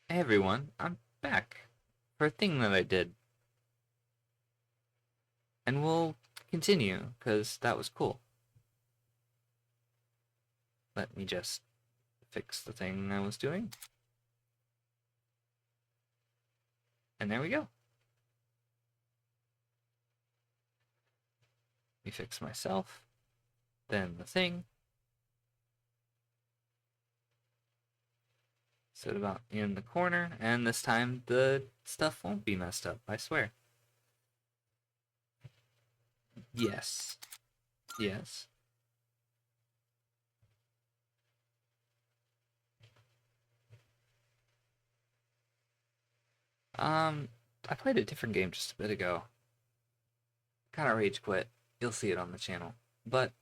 Hey everyone, I'm back for a thing that I did, and we'll continue because that was cool. Let me just fix the thing I was doing, and there we go. Let me fix myself, then the thing. Set about in the corner, and this time the stuff won't be messed up, I swear. Yes. Yes. Um, I played a different game just a bit ago. Kinda rage quit. You'll see it on the channel. But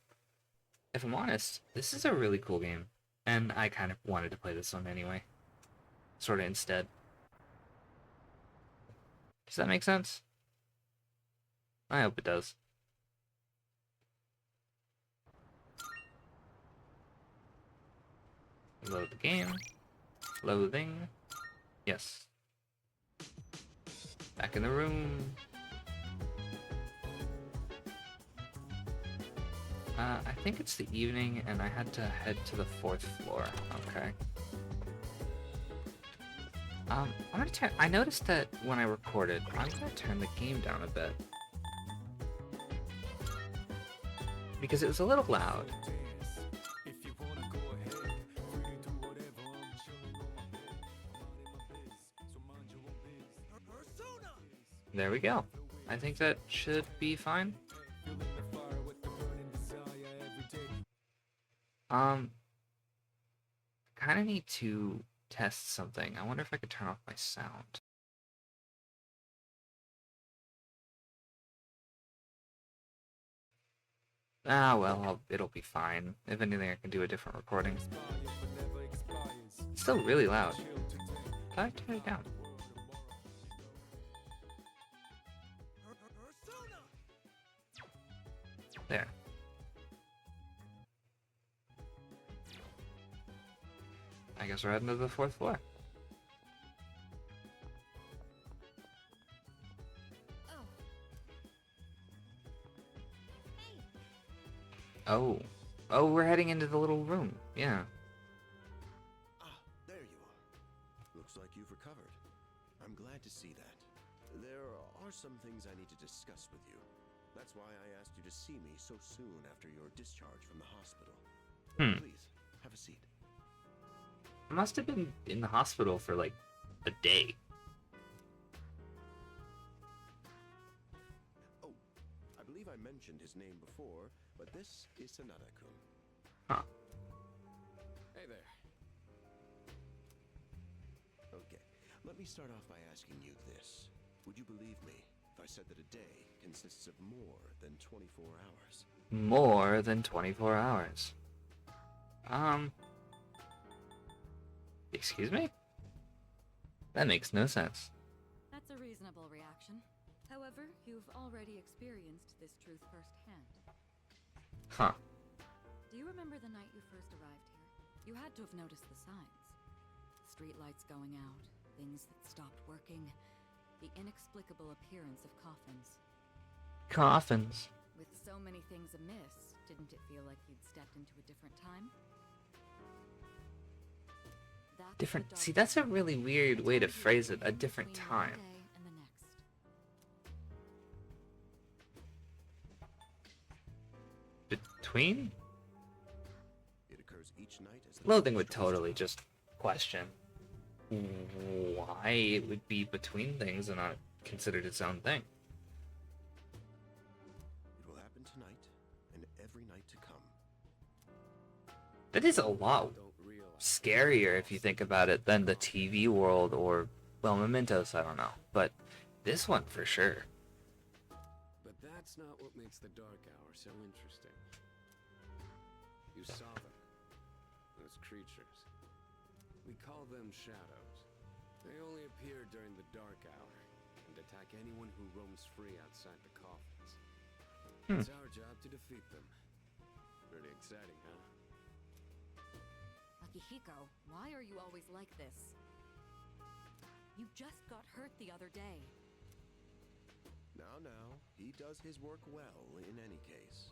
if I'm honest, this is a really cool game, and I kind of wanted to play this one anyway. Sort of instead. Does that make sense? I hope it does. Load the game. Loading. Yes. Back in the room. I think it's the evening, and I had to head to the fourth floor. Okay. I'm gonna turn. I noticed that when I recorded, I'm gonna turn the game down a bit because it was a little loud. There we go. I think that should be fine. Um, kind of need to test something. I wonder if I could turn off my sound. Ah, well, it'll be fine. If anything, I can do a different recording. It's still really loud. Can I turn it down? There. I guess we're heading to the fourth floor. Oh. Oh, we're heading into the little room. Yeah. Ah, there you are. Looks like you've recovered. I'm glad to see that. There are some things I need to discuss with you. That's why I asked you to see me so soon after your discharge from the hospital. Hmm. Please, have a seat. I must have been in the hospital for like a day. Oh, I believe I mentioned his name before, but this is Sanada-kun. Huh. Hey there. Okay, let me start off by asking you this. Would you believe me if I said that a day consists of more than 24 hours? More than 24 hours. Um, excuse me? That makes no sense. That's a reasonable reaction. However, you've already experienced this truth firsthand. Huh. Do you remember the night you first arrived here? You had to have noticed the signs. Streetlights going out, things that stopped working, the inexplicable appearance of coffins. Coffins. With so many things amiss, didn't it feel like you'd stepped into a different time? Different. See, that's a really weird way to phrase it. A different time. Between? It occurs each night as the Loathing would totally just question why it would be between things and not considered its own thing. It will happen tonight and every night to come. That is a lot scarier if you think about it than the TV world or, well, Mementos, I don't know. But this one for sure. But that's not what makes the Dark Hour so interesting. You saw them. Those creatures. We call them shadows. They only appear during the Dark Hour and attack anyone who roams free outside the coffins. It's our job to defeat them. Pretty exciting, huh? Akihiko, why are you always like this? You just got hurt the other day. Now, he does his work well in any case.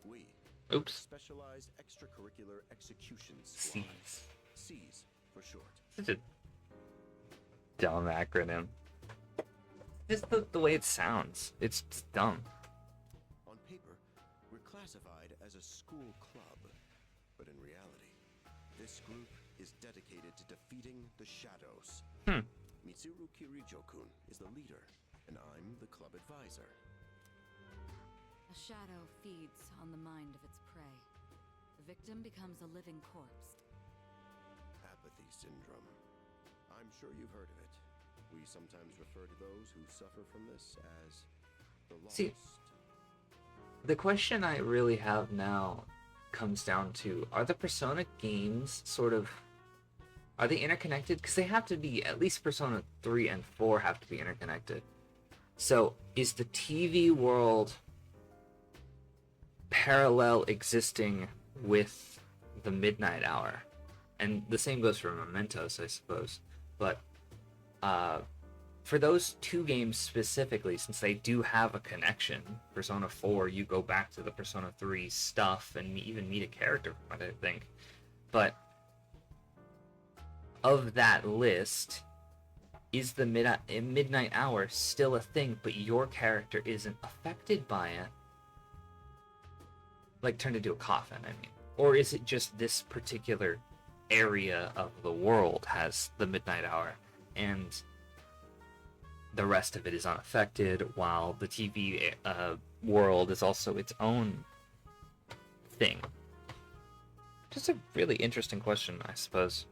We, Oops. Specialized Extracurricular Execution Squad. C's. C's for short. Such a dumb acronym. Just the way it sounds. It's just dumb. On paper, we're classified as a school club, but in reality, this group is dedicated to defeating the Shadows. Mitsuru Kirijo-kun is the leader, and I'm the club advisor. A shadow feeds on the mind of its prey. The victim becomes a living corpse. Apathy syndrome. I'm sure you've heard of it. We sometimes refer to those who suffer from this as the lost. See, the question I really have now comes down to, are the Persona games sort of, are they interconnected? Because they have to be, at least Persona 3 and 4 have to be interconnected. So is the TV world parallel existing with the Midnight Hour? And the same goes for Mementos, I suppose. But for those two games specifically, since they do have a connection, Persona 4, you go back to the Persona 3 stuff and even meet a character from it, I think. But of that list, is the Midnight Hour still a thing, but your character isn't affected by it? Like, turned into a coffin, I mean. Or is it just this particular area of the world has the Midnight Hour, and the rest of it is unaffected, while the TV world is also its own thing? Just a really interesting question, I suppose.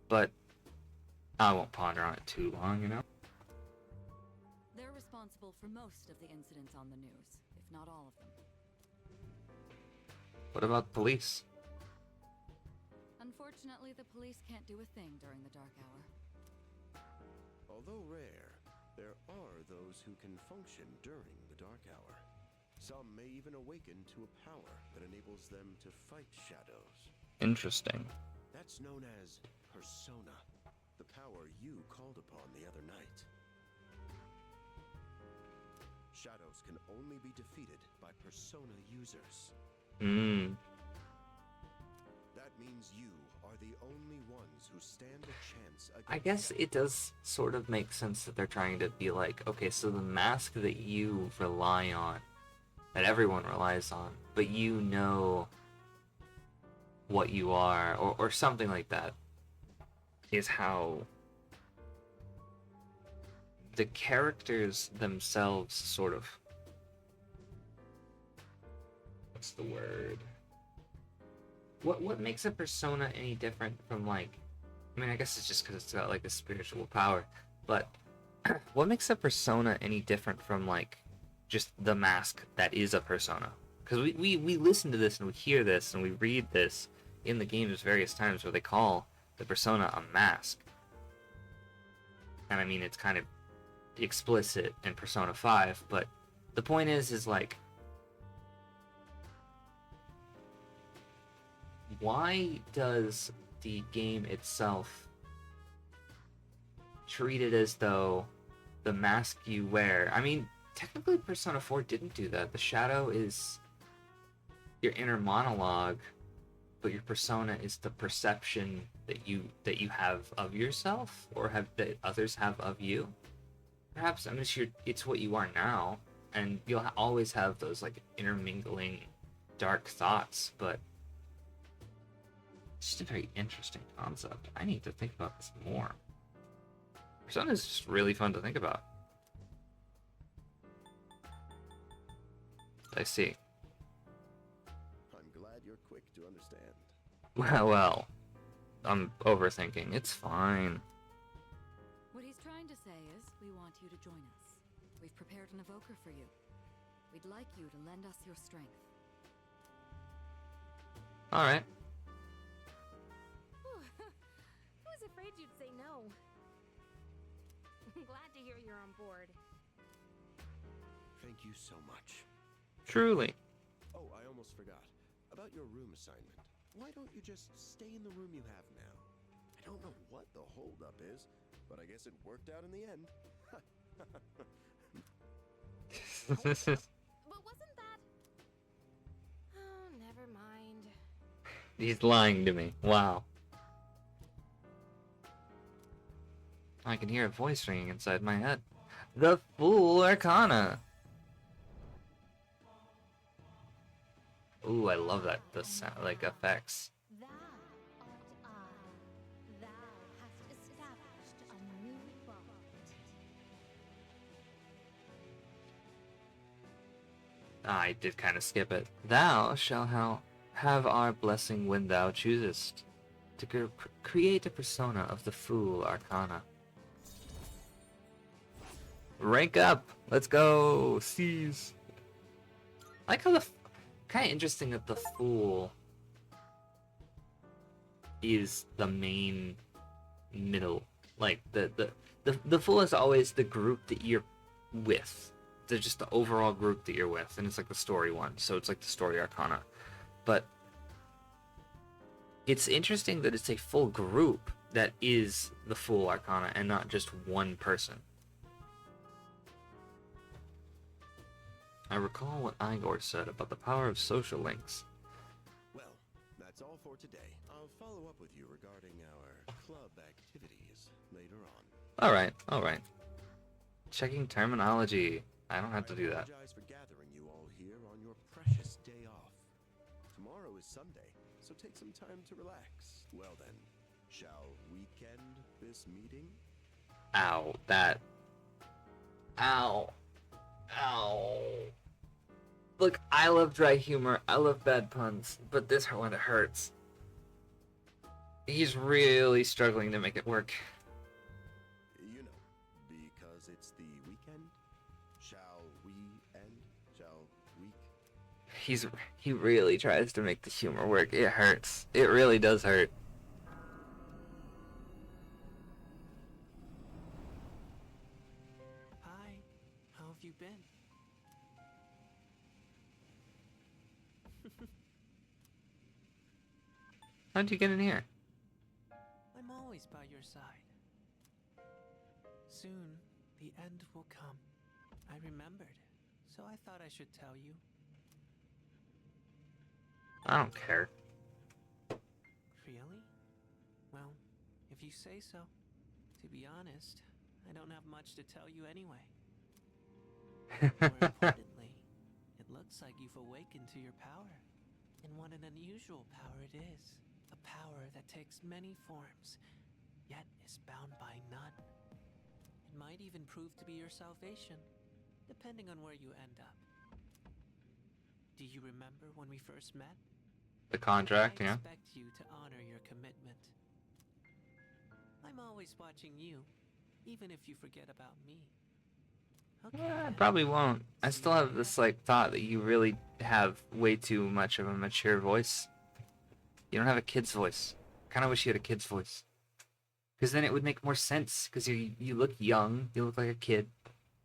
But I won't ponder on it too long, you know? They're responsible for most of the incidents on the news, if not all of them. What about police? Unfortunately, the police can't do a thing during the dark hour. Although rare, there are those who can function during the dark hour. Some may even awaken to a power that enables them to fight shadows. Interesting. That's known as Persona, the power you called upon the other night. Shadows can only be defeated by Persona users. That means you are the only ones who stand a chance against. I guess it does sort of make sense that they're trying to be like, okay, so the mask that you rely on, that everyone relies on, but you know what you are, or something like that, is how the characters themselves sort of, what's the word? What makes a persona any different from, like, I mean, I guess it's just because it's got like a spiritual power, but what makes a persona any different from, like, just the mask that is a persona? Because we listen to this and we hear this and we read this in the games various times where they call the persona a mask. And I mean, it's kind of explicit in Persona 5, but the point is like, why does the game itself treat it as though the mask you wear, I mean, technically Persona 4 didn't do that. The shadow is your inner monologue, but your persona is the perception that you have of yourself, or that others have of you. Perhaps, I mean, it's what you are now, and you'll always have those like intermingling dark thoughts, but it's just a very interesting concept. I need to think about this more. Persona is just really fun to think about. I see. I'm glad you're quick to understand. Well, I'm overthinking. It's fine. What he's trying to say is, we want you to join us. We've prepared an evoker for you. We'd like you to lend us your strength. Alright. I was afraid you'd say no. I'm glad to hear you're on board. Thank you so much. Truly. Oh, I almost forgot. About your room assignment. Why don't you just stay in the room you have now? I don't know what the whole holdup is, but I guess it worked out in the end. But wasn't that... Oh, never mind. He's lying to me. Wow. I can hear a voice ringing inside my head. The Fool Arcana! Ooh, I love that. The sound, like effects. Thou art I. Thou hast established a new bond. I did kind of skip it. Thou shalt have our blessing when thou choosest to create a persona of the Fool Arcana. Rank up! Let's go! Seize! I like how kind of interesting that the Fool is the main middle. Like, the Fool is always the group that you're with. They're just the overall group that you're with, and it's like the story one, so it's like the story Arcana. But it's interesting that it's a full group that is the Fool Arcana and not just one person. I recall what Igor said about the power of social links. Well, that's all for today. I'll follow up with you regarding our club activities later on. Alright. Checking terminology. I don't have to do that. I apologize for gathering you all here on your precious day off. Tomorrow is Sunday, so take some time to relax. Well then, shall weekend this meeting? Ow, that. Ow. Look, I love dry humor, I love bad puns, but this one hurts. He's really struggling to make it work. You know, because it's the weekend. Shall we end? Shall week? He really tries to make the humor work. It hurts. It really does hurt. Hi, how have you been? How'd you get in here? I'm always by your side. Soon, the end will come. I remembered, so I thought I should tell you. I don't care. Really? Well, if you say so. To be honest, I don't have much to tell you anyway. More importantly, it looks like you've awakened to your power. And what an unusual power it is. A power that takes many forms, yet is bound by none. It might even prove to be your salvation, depending on where you end up. Do you remember when we first met? The contract, I yeah. expect you to honor your commitment. I'm always watching you, even if you forget about me. Okay, I then. probably won't. I still have this like thought that you really have way too much of a mature voice. You don't have a kid's voice. Kind of wish you had a kid's voice. Because then it would make more sense. Because you look young, you look like a kid,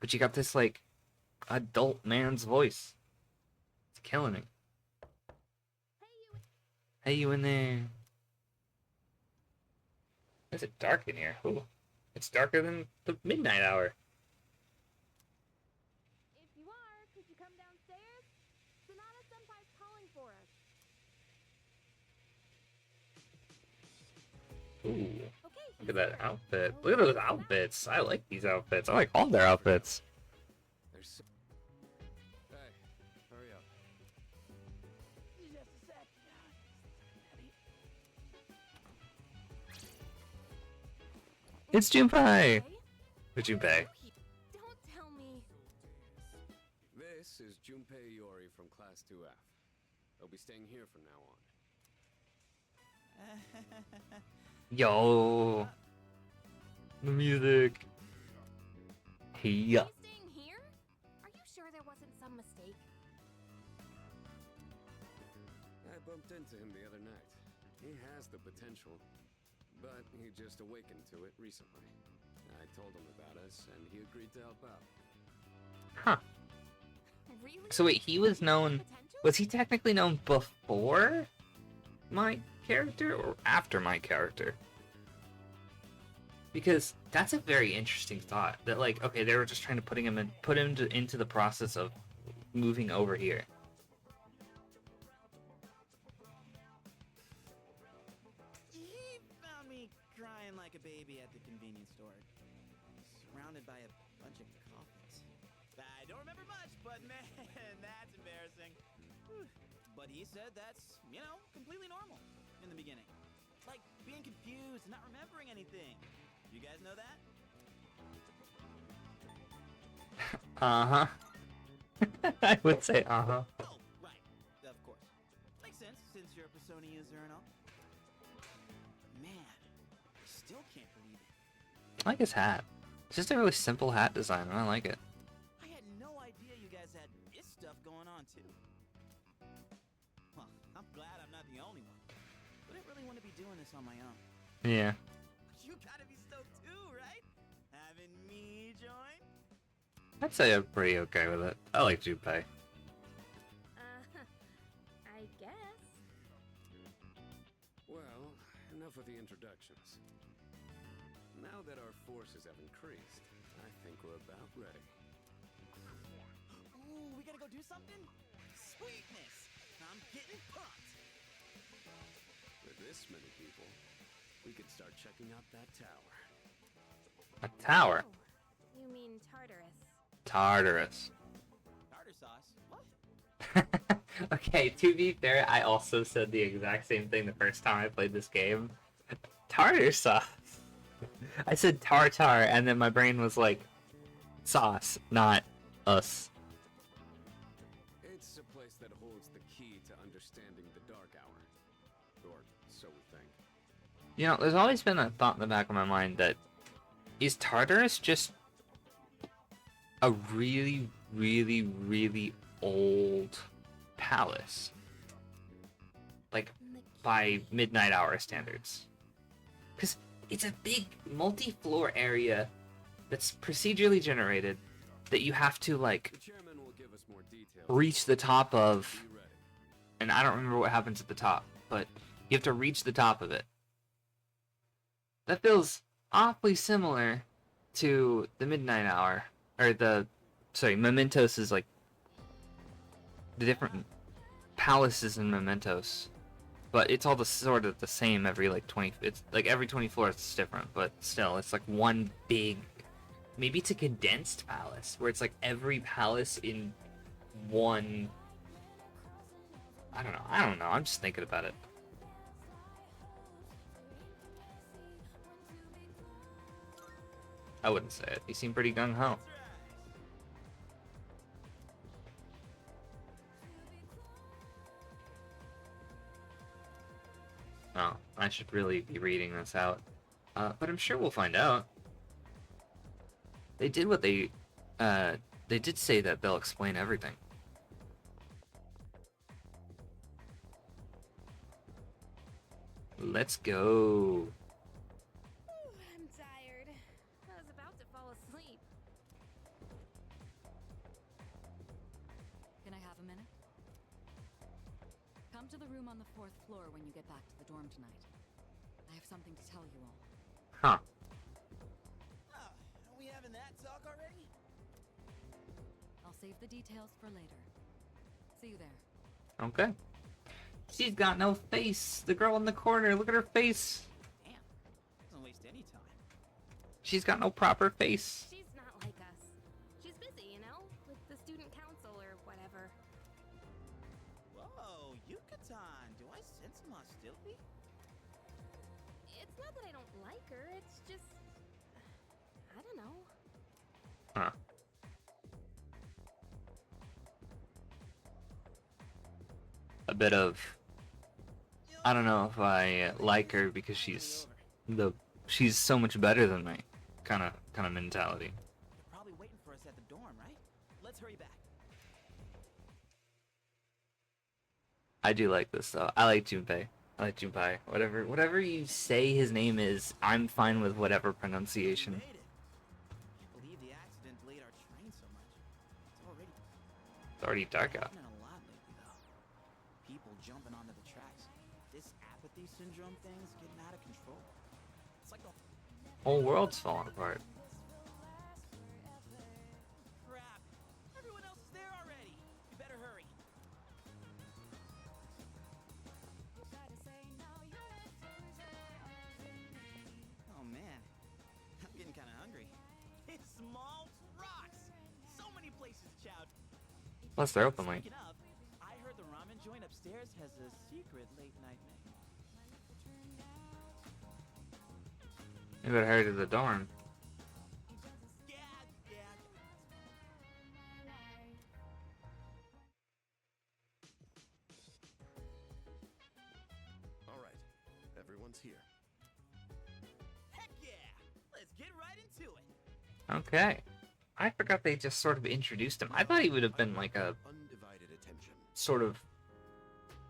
but you got this like adult man's voice. It's killing me. Hey, you in there? Is it dark in here? Ooh, it's darker than the midnight hour. If you are, could you come downstairs? Sonata-senpai's calling for us. Ooh. Okay. Look at that outfit. Look at those outfits. I like these outfits. I like all their outfits. There's so... Hey, hurry up. Just a sec. It's Junpei. Okay. It's Junpei. Don't tell me. This is Junpei Iori from Class 2F. He'll be staying here from now on. Yo. The music. Yeah. He's staying here? Are you sure there wasn't some mistake? I bumped into him the other night. He has the potential, but he just awakened to it recently. I told him about us, and he agreed to help out. Huh. Really? So wait, he was known. Potential? Was he technically known before my character or after my character? Because that's a very interesting thought. That like, okay, they were just trying to put him into the process of moving over here. He found me crying like a baby at the convenience store, surrounded by a bunch of coffins. I don't remember much, but man, that's embarrassing. Whew. But he said that's, completely normal in the beginning. Like being confused and not remembering anything. You guys know that? Uh-huh. I would say uh-huh. Oh, right. Of course. Makes sense since you're a Persona user and all. Man, I still can't believe it. I like his hat. It's just a really simple hat design, and I like it. I had no idea you guys had this stuff going on too. Well, I'm glad I'm not the only one. Wouldn't really want to be doing this on my own. Yeah. You gotta be stoked too, right? Having me join? I'd say I'm pretty okay with it. I like Junpei. I guess. Well, enough of the introductions. Now that our forces have increased, I think we're about ready. Ooh, we gotta go do something? Sweetness! I'm getting pumped! With this many people, we could start checking out that tower. A tower. Oh, you mean Tartarus. Tartarus. Tartar sauce? What? Okay, to be fair, I also said the exact same thing the first time I played this game. Tartar sauce. I said tartar, and then my brain was like, sauce, not us. It's a place that holds the key to understanding the Dark Hour. Or so we think. You know, there's always been a thought in the back of my mind that is Tartarus just a really, really, really old palace? Like, by Midnight Hour standards. Because it's a big multi-floor area that's procedurally generated that you have to, like, The chairman will give us more details. reach the top of. Be ready. And I don't remember what happens at the top, but you have to reach the top of it. That feels awfully similar to the Midnight Hour, or Mementos is like the different palaces in Mementos, but it's all sort of the same every like 20. It's like every 20 floors it's different, but still it's like one big. Maybe it's a condensed palace where it's like every palace in one. I don't know. I'm just thinking about it. I wouldn't say it. You seem pretty gung-ho. Oh, I should really be reading this out. But I'm sure we'll find out. They did what they did say that they'll explain everything. Let's go. I'm tired. I was about to fall asleep. Can I have a minute? Come to the room on the 4th floor when you get back to the dorm tonight. I have something to tell you all. Huh. Oh, are we having that talk already? I'll save the details for later. See you there. Okay. She's got no face. The girl in the corner, look at her face. Damn, doesn't waste any time. She's got no proper face. She's not like us. She's busy, with the student council or whatever. Whoa, Yucatan, do I sense some hostility? It's not that I don't like her, it's just... I don't know. Huh. A bit of... I don't know if I like her because she's so much better than me, kind of mentality. They're probably waiting for us at the dorm, right? Let's hurry back. I do like this though. I like Junpei. Whatever you say his name is, I'm fine with whatever pronunciation. Made it. Can't believe the accident delayed our train so much. It's already dark out. happening a lot lately, though. People jumping onto the tracks. This apathy syndrome thing's getting out of control. It's like the Whole world's falling apart. Crap! Everyone else is there already. You better hurry. Oh man, I'm getting kind of hungry. Small rocks. So many places to chow. Plus, they're open late. Speaking of, I heard the ramen joint upstairs has a secret late night menu. You better hurry to the dorm. Yeah, yeah. All right, everyone's here. Heck yeah! Let's get right into it. Okay. I forgot they just sort of introduced him. I thought he would have been like a Undivided attention. sort of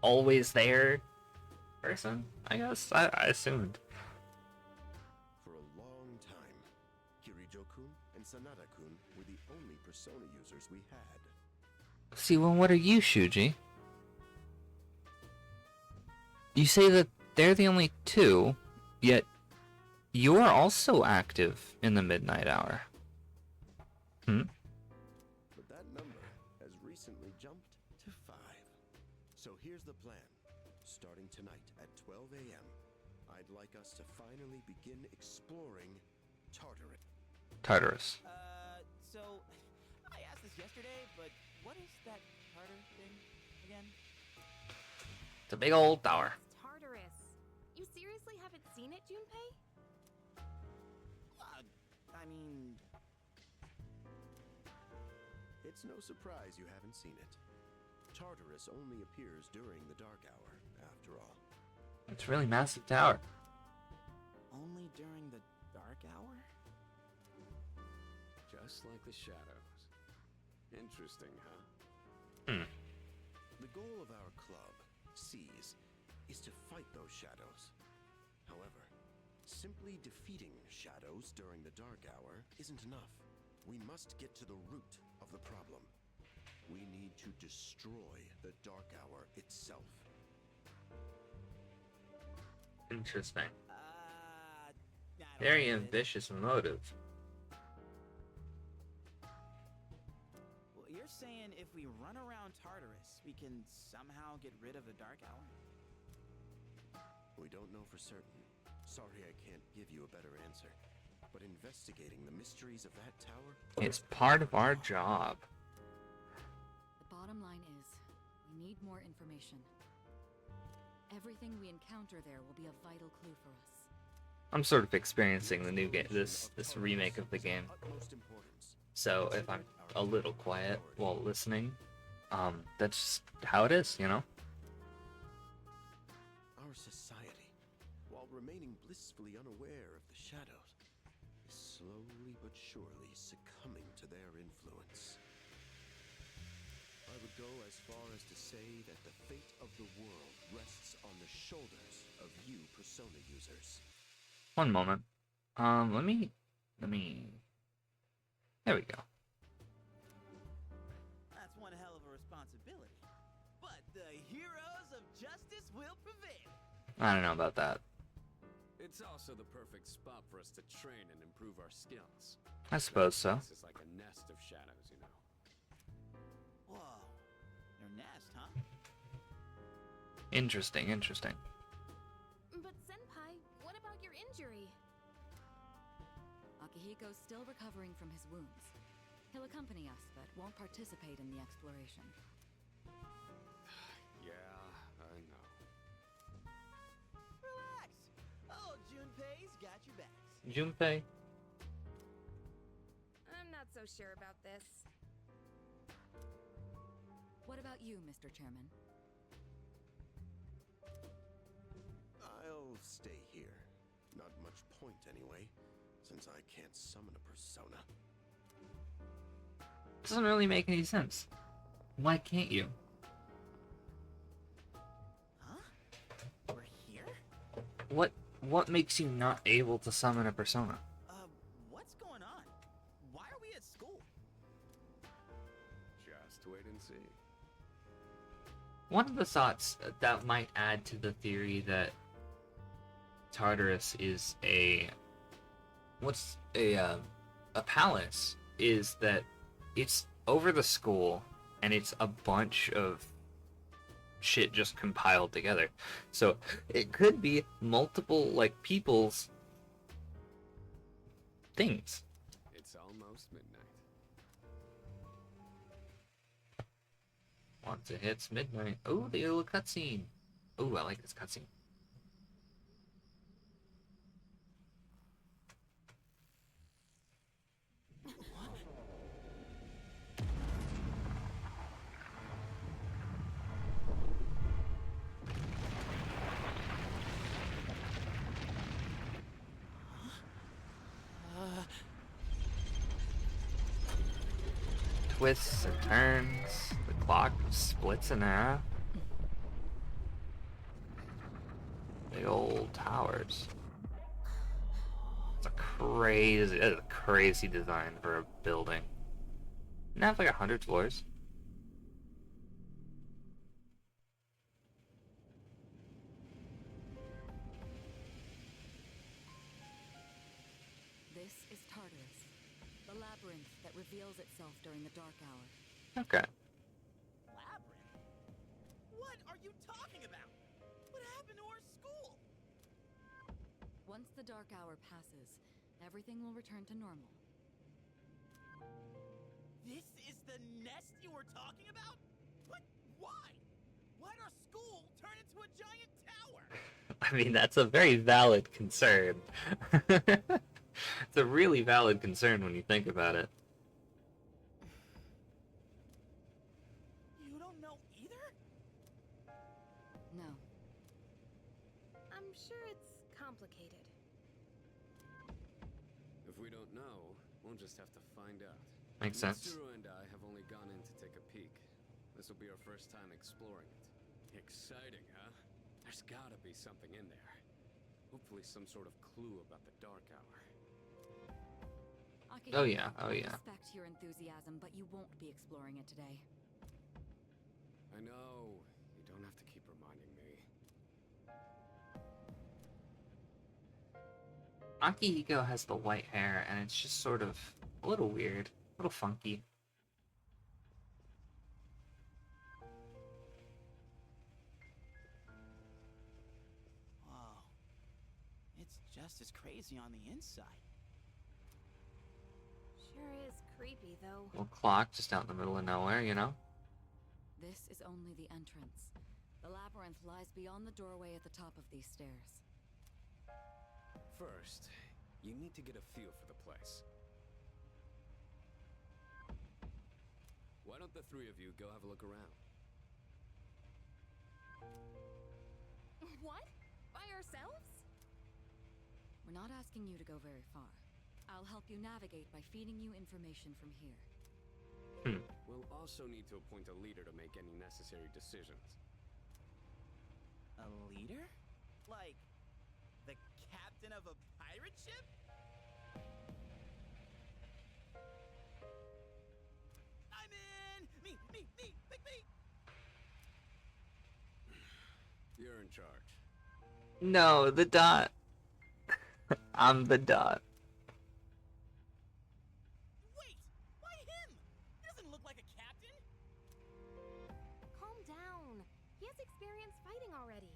always there person, I guess. I assumed. For a long time, Kirijo-kun and Sanada-kun were the only Persona users we had. See, well, what are you, Shuji? You say that they're the only two, yet you're also active in the midnight hour. But that number has recently jumped to 5. So here's the plan. Starting tonight at 12 a.m., I'd like us to finally begin exploring Tartarus. Tartarus. So, I asked this yesterday, but what is that Tartar thing again? It's a big old tower. It's Tartarus. You seriously haven't seen it, Junpei? I mean, It's no surprise you haven't seen it. Tartarus only appears during the dark hour, after all. It's a really massive tower. only during the dark hour? Just like the shadows. Interesting, huh? The goal of our club, Seize, is to fight those shadows. However, simply defeating shadows during the dark hour isn't enough. We must get to the root of the problem. We need to destroy the dark hour itself. Interesting. I don't Very get it. ambitious motive. Well, you're saying if we run around Tartarus, we can somehow get rid of the dark hour? We don't know for certain. Sorry I can't give you a better answer. But investigating the mysteries of that tower... It's part of our job. The bottom line is, we need more information. Everything we encounter there will be a vital clue for us. I'm sort of experiencing the new game, this remake of the game. Utmost importance. So if I'm a little quiet while listening, that's just how it is, you know? Our society, while remaining blissfully unaware of the shadows, is slowly but surely succumbing to their influence. I would go as far as to say that the fate of the world rests on the shoulders of you Persona users. One moment. Let me... There we go. That's one hell of a responsibility. But the heroes of justice will prevail. I don't know about that. It's also the perfect spot for us to train and improve our skills. I suppose so. This is like a nest of shadows, you know. Whoa. Your nest, huh? Interesting, interesting. But Senpai, what about your injury? Akihiko's still recovering from his wounds. He'll accompany us, but won't participate in the exploration. Yeah, I know. Relax. Oh, Junpei's got your backs. Junpei? I'm not so sure about this. What about you, Mr. Chairman? I'll stay here. Not much point anyway, since I can't summon a persona. Doesn't really make any sense. Why can't you? Huh? We're here? What makes you not able to summon a persona? What's going on? Why are we at school? Just wait and see. One of the thoughts that might add to the theory that Tartarus is a what's a palace is that it's over the school and it's a bunch of shit just compiled together. So it could be multiple like people's things. It's almost midnight. Once it hits midnight. Oh, the little cutscene. Oh, I like this cutscene. Twists and turns. The clock splits in half. Big old towers. It's a crazy design for a building. Didn't it have like 100 floors? This is Tartarus, the labyrinth that reveals itself during the dark hour. Okay. Labyrinth? What are you talking about? What happened to our school? Once the dark hour passes, everything will return to normal. This is the nest you were talking about? But why? Why'd our school turn into a giant tower? I mean, that's a very valid concern. It's a really valid concern when you think about it. You don't know either? No. I'm sure it's complicated. If we don't know, we'll just have to find out. Makes sense. Mitsuru and I have only gone in to take a peek. This will be our first time exploring it. Exciting, huh? There's gotta be something in there. Hopefully some sort of clue about the Dark Hour. Akihiko, Oh yeah, oh I yeah. respect your enthusiasm, but you won't be exploring it today. I know. You don't have to keep reminding me. Akihiko has the white hair, and it's just sort of a little weird, a little funky. Whoa. It's just as crazy on the inside. Sure is creepy, though. Little clock just out in the middle of nowhere, you know? This is only the entrance. The labyrinth lies beyond the doorway at the top of these stairs. First, you need to get a feel for the place. Why don't the three of you go have a look around? What? By ourselves? We're not asking you to go very far. I'll help you navigate by feeding you information from here. We'll also need to appoint a leader to make any necessary decisions. A leader? Like, the captain of a pirate ship? I'm in! Me! Pick me! You're in charge. No, the dot. I'm the dot. Wait! Why him? He doesn't look like a captain! Calm down. He has experience fighting already.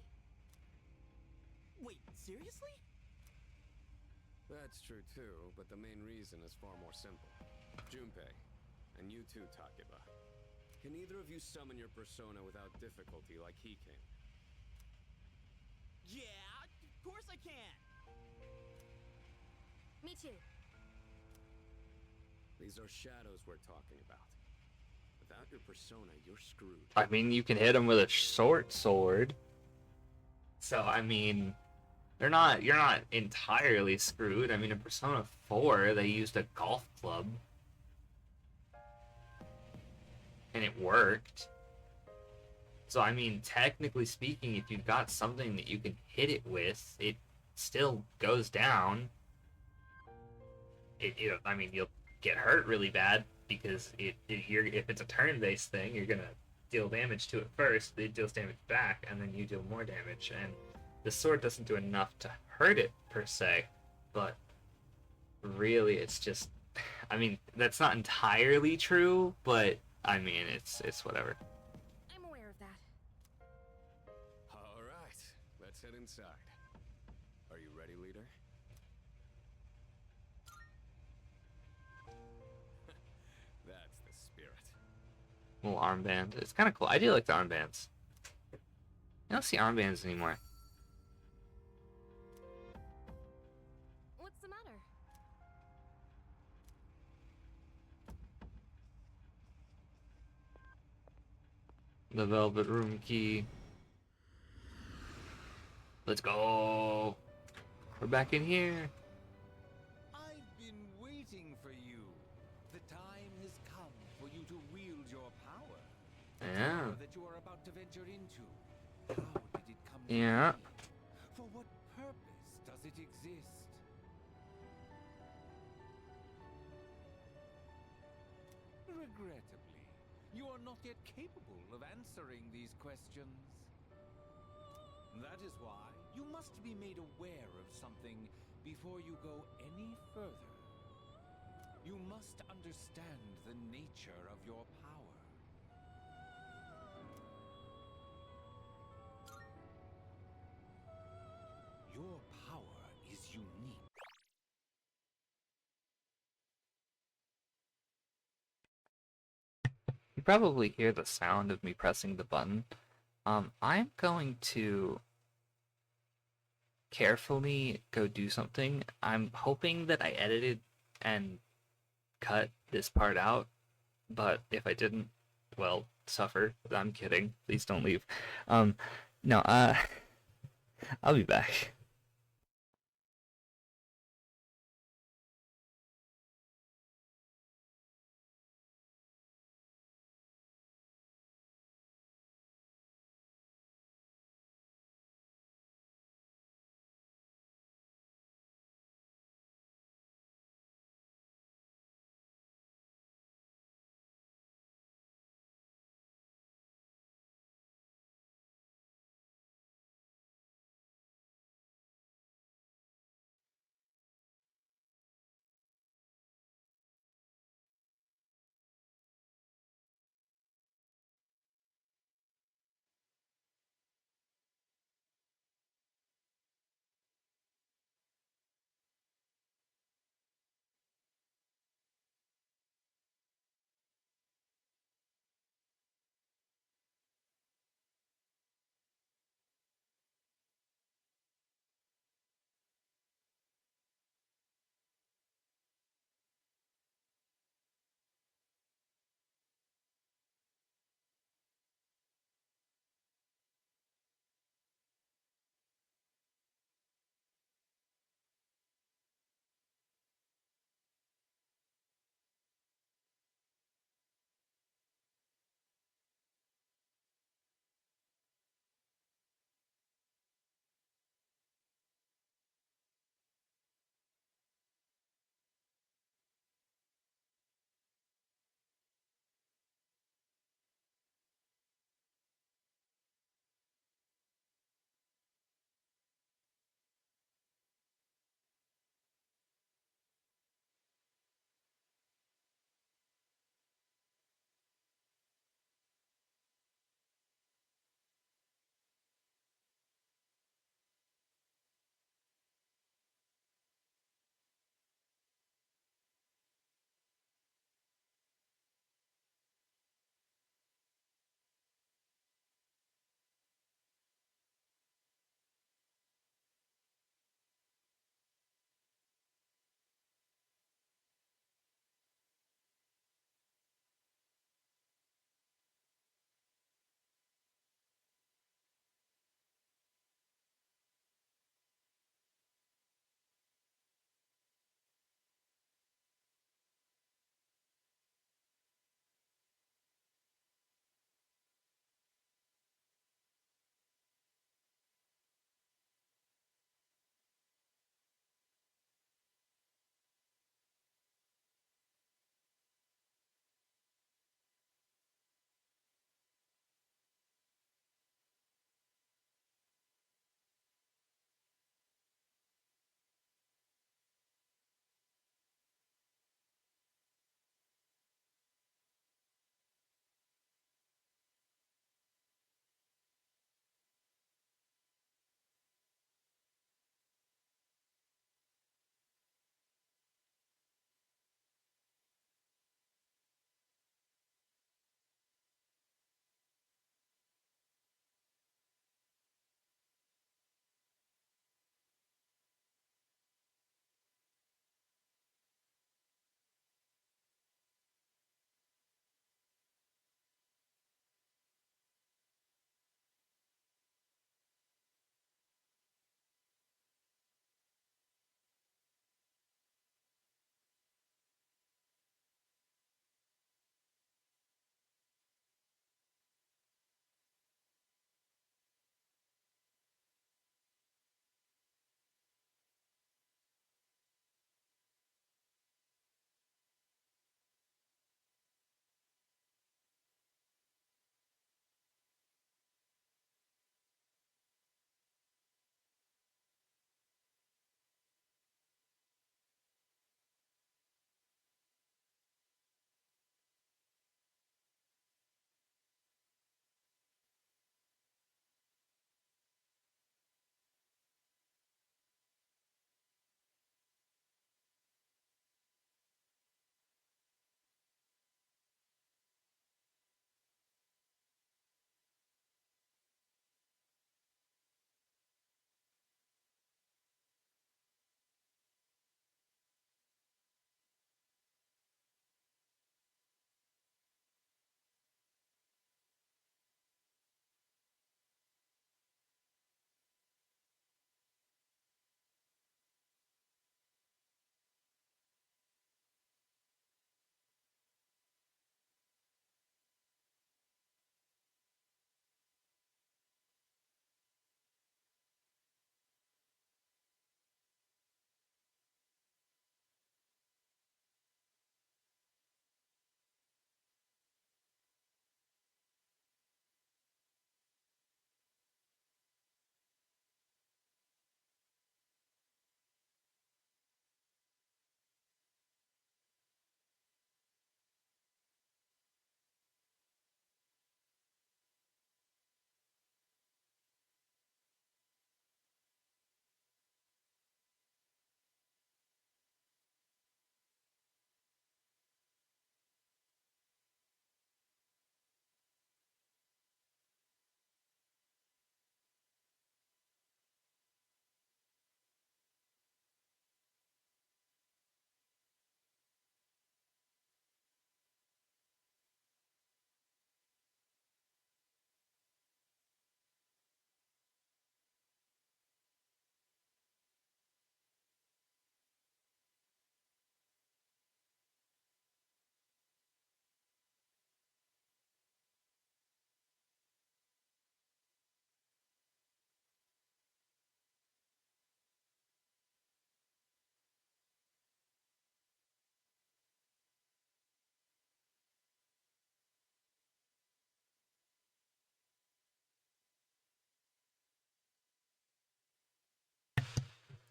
Wait, seriously? That's true too, but the main reason is far more simple. Junpei, and you too, Takeba. Can either of you summon your persona without difficulty like he can? Yeah, of course I can! Me too. These are shadows we're talking about. Without your persona, you're screwed. I mean, you can hit him with a short sword. So, I mean, you're not entirely screwed. I mean, in Persona 4, they used a golf club. And it worked. So, I mean, technically speaking, if you've got something that you can hit it with, it still goes down. I mean, you'll get hurt really bad because if it's a turn-based thing, you're gonna deal damage to it first. It deals damage back, and then you deal more damage. And the sword doesn't do enough to hurt it per se, but really, it's just, I mean, that's not entirely true, but I mean, it's whatever. I'm aware of that. All right, let's head inside. Are you ready, leader? That's the spirit. Little armband. It's kind of cool. I do like the armbands. I don't see armbands anymore. What's the matter? The velvet room key. Let's go. We're back in here. I've been waiting for you. The time has come for you to wield your power. Yeah. Power that you are about to venture into. How did it come to Yeah. be? For what purpose does it exist? Regrettably, you are not yet capable of answering these questions. That is why you must be made aware of something before you go any further. You must understand the nature of your power. Your power is unique. You probably hear the sound of me pressing the button. I'm going to carefully go do something. I'm hoping that I edited and cut this part out, but if I didn't, well, suffer. I'm kidding. Please don't leave. Um, no, I'll be back.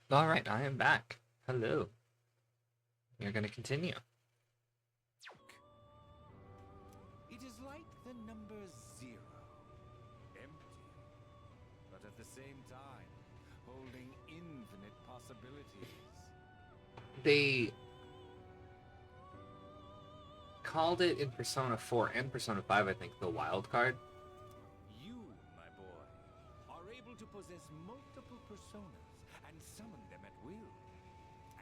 All right, I am back. Hello. You're gonna continue. It is like the number 0. Empty. But at the same time, holding infinite possibilities. They called it in Persona 4 and Persona 5, I think, the wild card. You, my boy, are able to possess multiple personas and summon them at will.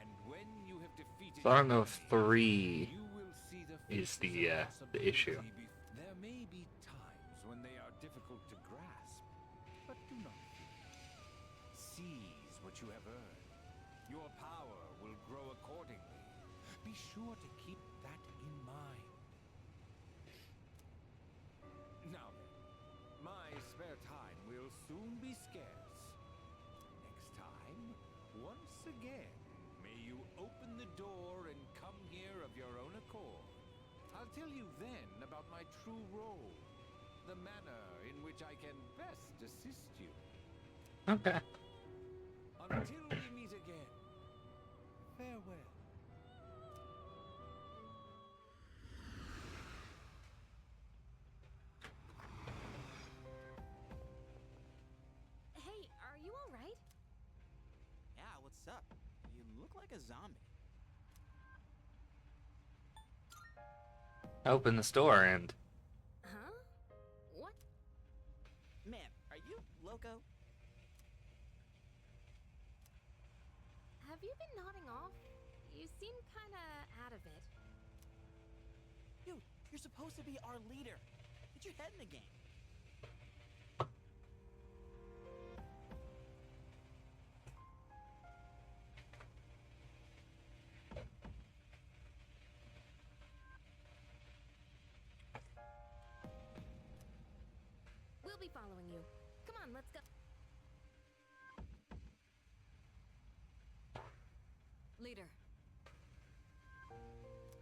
And when you have defeated So I don't know if 3 you will see the is faces of the issue. possibility There may be times when they are difficult to grasp, but do not fear. Seize what you have earned. Your power will grow accordingly. Be sure to keep that in mind. Now then, my spare time will soon be scarce. Next time, once again, may you open the door and come here of your own accord. I'll tell you then about my true role, the manner in which I can best assist you. Okay. Until we meet again, farewell. Hey, are you alright? Yeah, what's up? You look like a zombie. I opened the store and Huh? What? Man, are you loco? Have you been nodding off? You seem kinda out of it. Dude, you're supposed to be our leader. Get your head in the game. We'll be following you. Come on, let's go. Leader,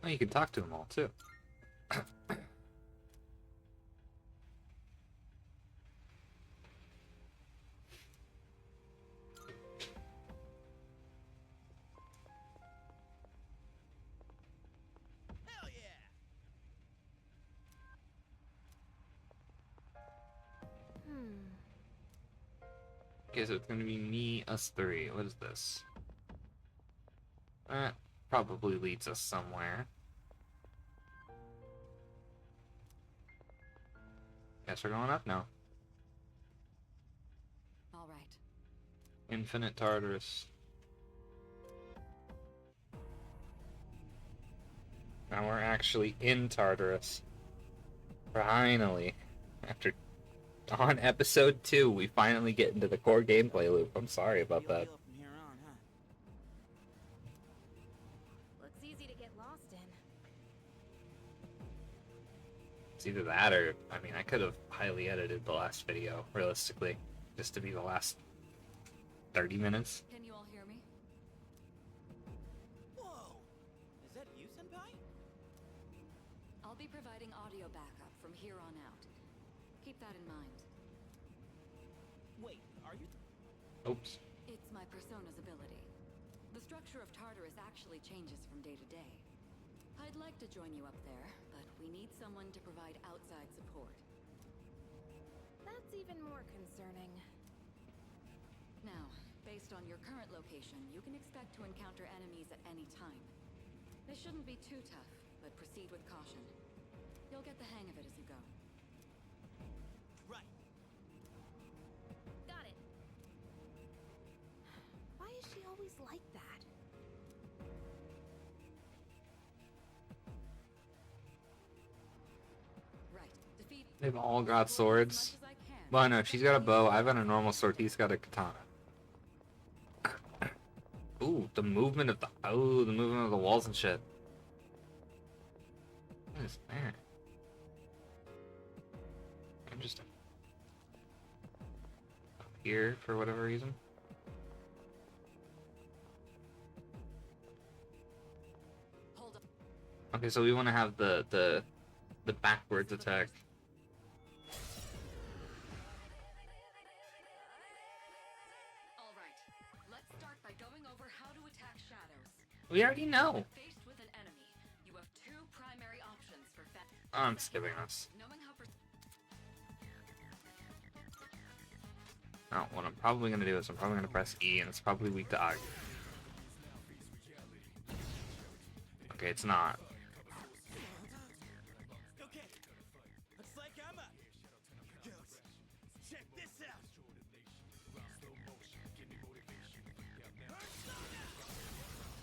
oh, you can talk to them all too. Hell yeah! Okay, so it's gonna be me, us three. What is this? That probably leads us somewhere. Guess we're going up now. all right. Infinite Tartarus. Now we're actually in Tartarus. Finally. After on episode 2, we finally get into the core gameplay loop. I'm sorry about Real that. deal from here on, huh? Looks easy to get lost in. It's either that or, I mean, I could have highly edited the last video, realistically, just to be the last 30 minutes. Can you all hear me? Whoa! Is that you, Senpai? I'll be providing audio backup from here on out. Keep that in mind. Wait, are you... Oops. It's my persona's ability. The structure of Tartarus actually changes from day to day. I'd like to join you up there, but we need someone to provide outside support. That's even more concerning. Now, based on your current location, you can expect to encounter enemies at any time. They shouldn't be too tough, but proceed with caution. You'll get the hang of it as you go. Right. Got it. Why is she always like that? Right. Defeat... They've all got as swords. much as I can. Well, no, she's got a bow. I've got a normal sword. He's got a katana. Ooh, the movement of the walls and shit. What is that? Interesting. Up here for whatever reason. Hold up. Okay, so we want to have the backwards attack. All right. Let's start by going We already know. Faced with an enemy, you have two primary options for I'm skipping this. knowing how No, what I'm probably gonna do is I'm probably gonna press E, and it's probably weak to Og. Okay, it's not. Okay. Looks like I'm up. Girls, check this out.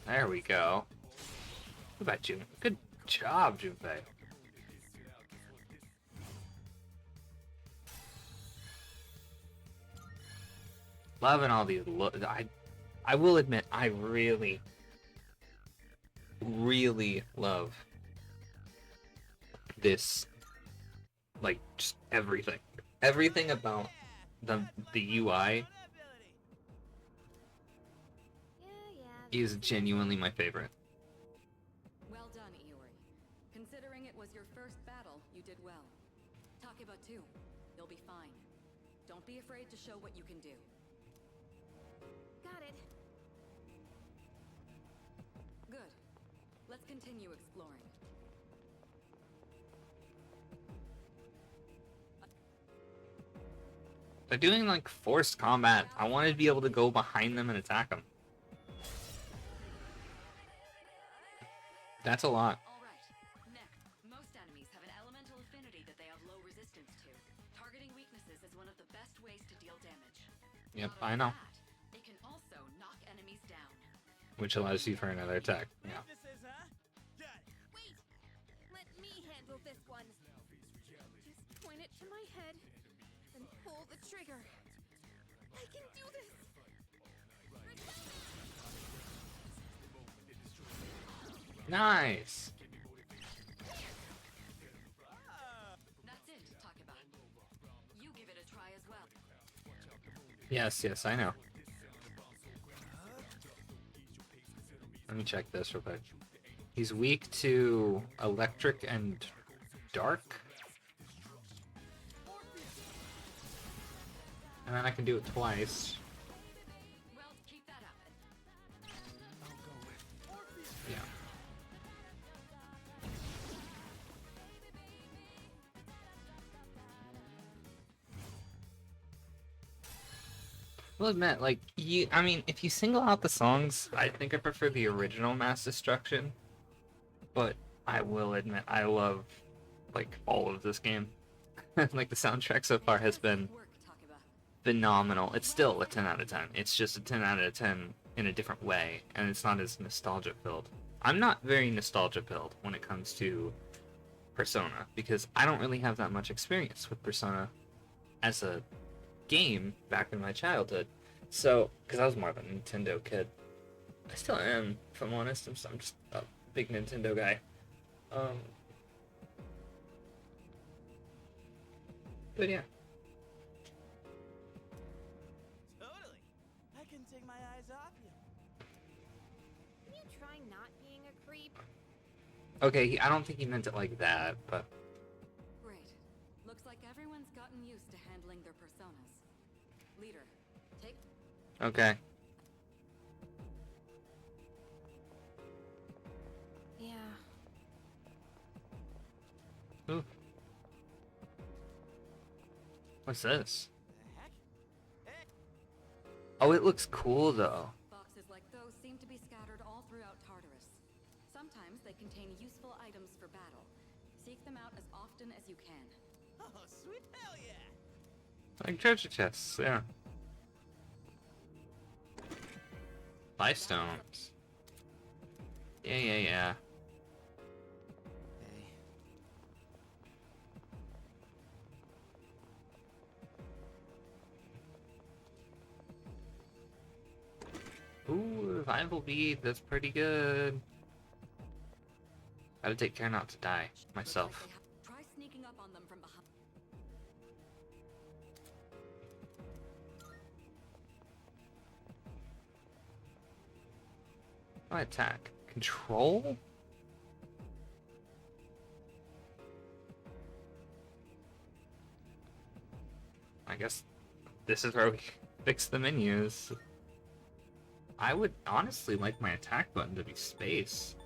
There we go. What about Jun? Good job, Junpei. Loving all these. I will admit, I really, really love this. Like, just everything. Everything about the UI Ability. Yeah, is genuinely my favorite. Well done, Iori. Considering it was your first battle, you did well. Takeba too. You'll be fine. Don't be afraid to show what you can do. got it. Good. Let's continue exploring. They're doing like forced combat. I wanted to be able to go behind them and attack them. That's a lot. Alright. Next, most enemies have an elemental affinity that they have low resistance to. Targeting weaknesses is one of the best ways to deal damage. Yep, Not I only know. that, it can also knock enemies down. Which allows you for another attack. Yeah. Weaknesses, huh? Got it. Wait! Let me handle this one. Just point it to my head and pull the trigger. I can do this! Nice. That's it, Takeba. You give it a try as well. Yes, yes, I know. Let me check this real quick. He's weak to electric and dark. And then I can do it twice. Well, keep that up. Yeah. Will admit, like, I mean, if you single out the songs, I think I prefer the original Mass Destruction. But I will admit, I love, like, all of this game. Like, the soundtrack so far has been Work, Takeba. phenomenal. It's still a 10 out of 10. It's just a 10 out of 10 in a different way, and it's not as nostalgia filled. I'm not very nostalgia filled when it comes to Persona, because I don't really have that much experience with Persona as a game back in my childhood. So, because I was more of a Nintendo kid. I still am, if I'm honest. I'm just a big Nintendo guy. But yeah. Totally. I can take my eyes off you. Can you try not being a creep? Okay, I don't think he meant it like that, but Great. Looks like everyone's gotten used to handling their personas. Leader, take... okay. Yeah. Ooh. What's this? The heck? Hey, Oh, it looks cool though. Boxes like those seem to be scattered all throughout Tartarus. Sometimes they contain useful items for battle. Seek them out as often as you can. oh, sweet hell yeah! Like treasure chests, yeah. Life stones. Yeah, yeah, yeah. Hey. Ooh, revival bead, that's pretty good. Gotta take care not to die Looks like myself. they have... Try sneaking up on them from behind. My attack. Control? I guess this is where we fix the menus. I would honestly like my attack button to be space.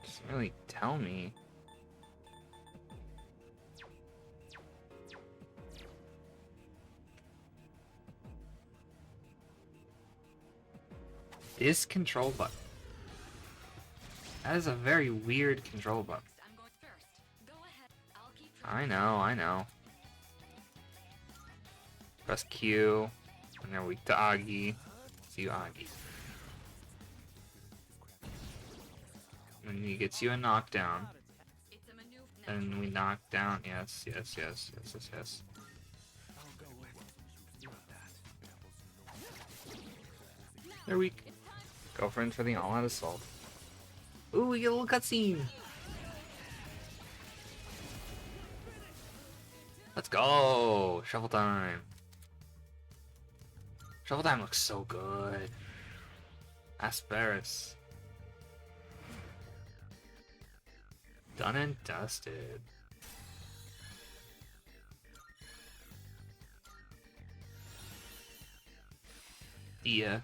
Doesn't really tell me. This control button. That is a very weird control button. I'm going first. Go ahead. I'll keep I know. Press Q, and they're weak to Agi. See you, Agi. And he gets you a knockdown. It's a maneuver. And we knock down. Yes. They're weak. Girlfriend for the all-out assault. Ooh, we get a little cutscene. Let's go. Shuffle time. Shuffle time looks so good. Asperis. Done and dusted. Yeah.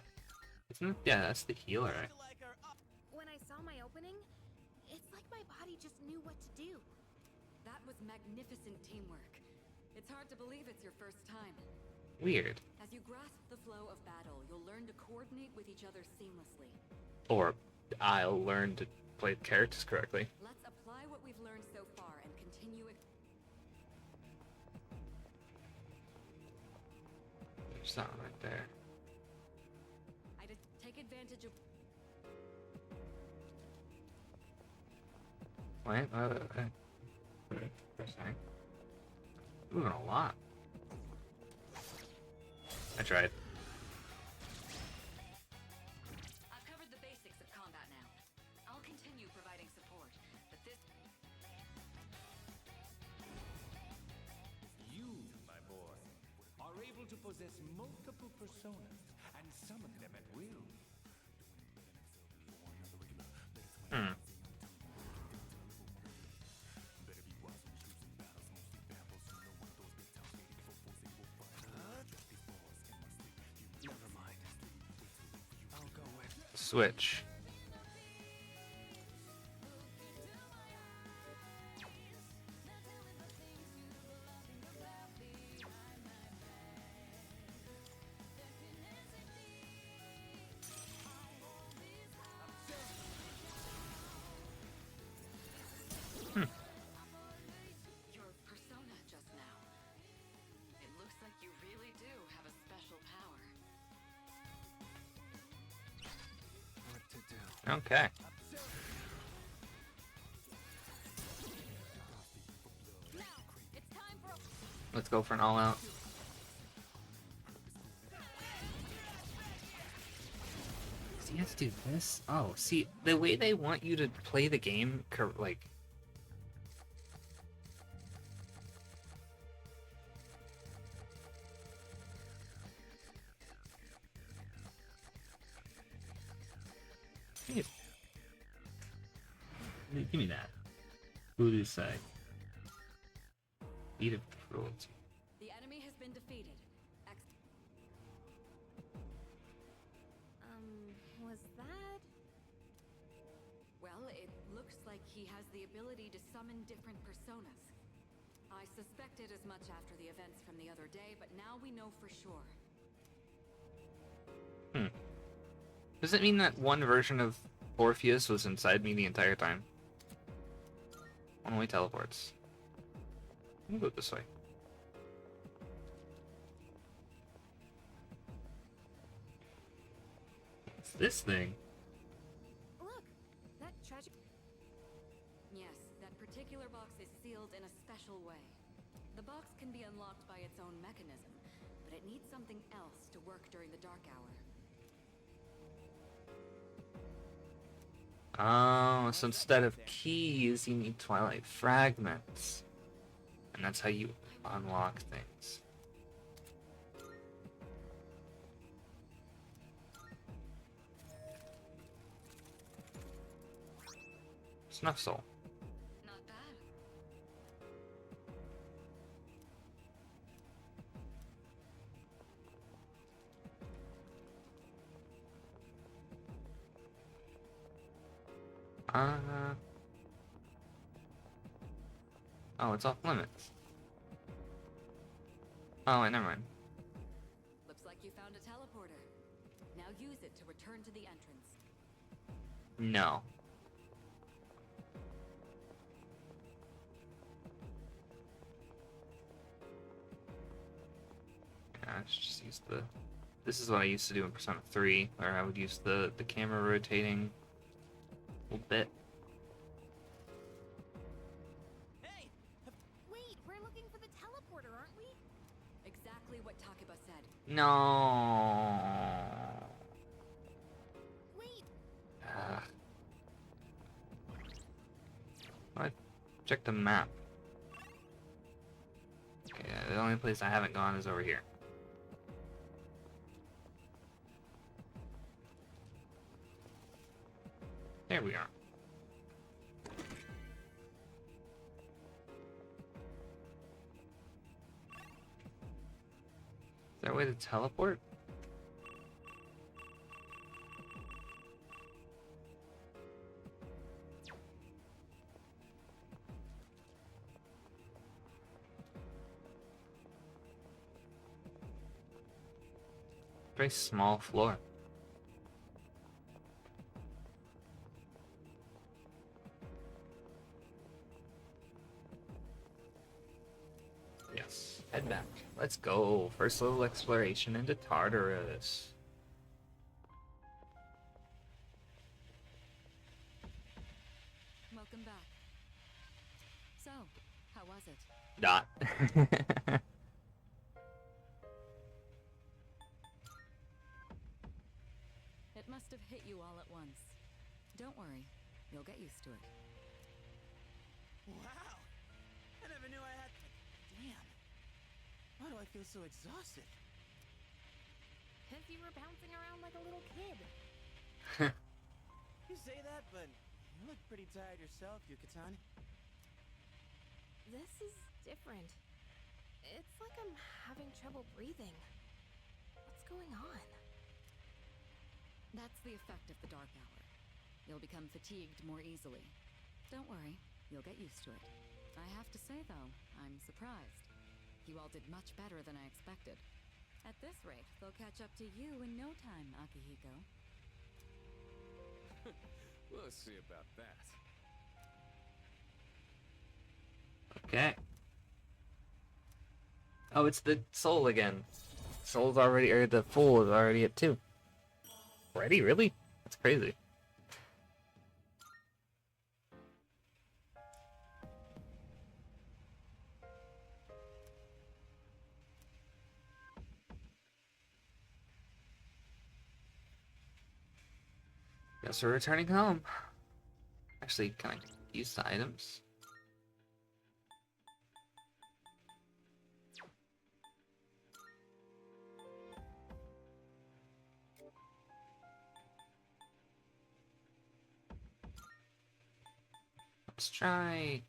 Isn't it? Yeah, that's the healer. Right? When I saw my opening, it's like my body just knew what to do. That was magnificent teamwork. It's hard to believe it's your first time. Weird. As you grasp the flow of battle, you'll learn to coordinate with each other seamlessly. Or I'll learn to play the characters correctly. Let's apply what we've learned so far and continue it. There's something right there. I'd take advantage of. Wait. For a second. Moving a lot. I tried. I've covered the basics of combat now. I'll continue providing support, but this. You, my boy, are able to possess multiple personas and summon them at will. Never mind. I'll go with. Switch. Your persona just now. It looks like you really do have a special power. What to do? Okay. Now, it's time for Let's go for an all-out. So you have to do this? Oh, see, the way they want you to play the game, like... Give me that. Voodoo say. Eat of cruelty. The enemy has been defeated. was that? Well, it looks like he has the ability to summon different personas. I suspected as much after the events from the other day, but now we know for sure. Does it mean that one version of Orpheus was inside me the entire time? One-way teleports. I'm gonna go this way. What's this thing? Look, that tragic. Yes, that particular box is sealed in a special way. The box can be unlocked by its own mechanism, but it needs something else to work during the dark hour. Oh, so instead of keys, you need Twilight fragments. And that's how you unlock things. Snuff Soul. Not bad. Oh, it's off limits. Oh, wait, never mind. Looks like you found a teleporter. Now use it to return to the entrance. No. Yeah, let's just use the... This is what I used to do in Persona 3, where I would use the camera rotating a little bit. Hey! Wait, we're looking for the teleporter, aren't we? Exactly what Takeba said. No. Wait, Ugh. I check the map. Okay, the only place I haven't gone is over here. There we are. Is there a way to teleport? Very small floor. Yes, head back. Let's go. First little exploration into Tartarus. Welcome back. So, how was it? Dot. It must have hit you all at once. Don't worry, you'll get used to it. Wow! I never knew I had... Damn. Why do I feel so exhausted? because you were bouncing around like a little kid. You say that, but you look pretty tired yourself, Yuka-tan. This is different. It's like I'm having trouble breathing. What's going on? That's the effect of the dark hour. You'll become fatigued more easily. Don't worry, you'll get used to it. I have to say, though, I'm surprised. You all did much better than I expected. At this rate, they'll catch up to you in no time, Akihiko. We'll see about that. Okay. Oh, it's the soul again. Soul's already, or the fool is already at 2. Already? Really? That's crazy. Guess we're returning home. Actually, can I use the items? Let's try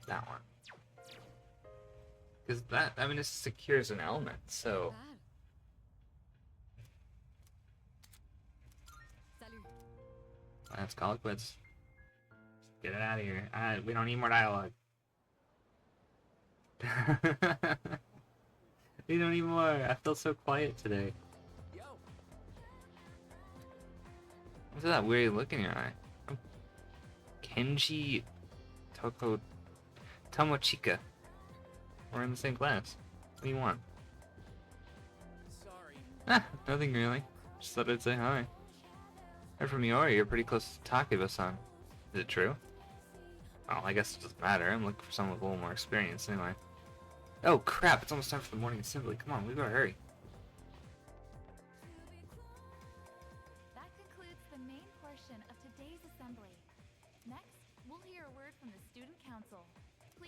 that one. Because that, I mean, it secures an element, so... Bad. Salut. Let's call it quits. Get it out of here. We don't need more dialogue. We don't need more. I feel so quiet today. Yo, What's that weird look in your eye? Oh. Kenji Toko Tomochika. We're in the same class. What do you want? Sorry. Ah, nothing really. Just thought I'd say hi. Heard from Iori, you're pretty close to Takeba-san. Is it true? Well, I guess it doesn't matter. I'm looking for someone with a little more experience anyway. Oh crap, it's almost time for the morning assembly. Come on, we gotta hurry. That could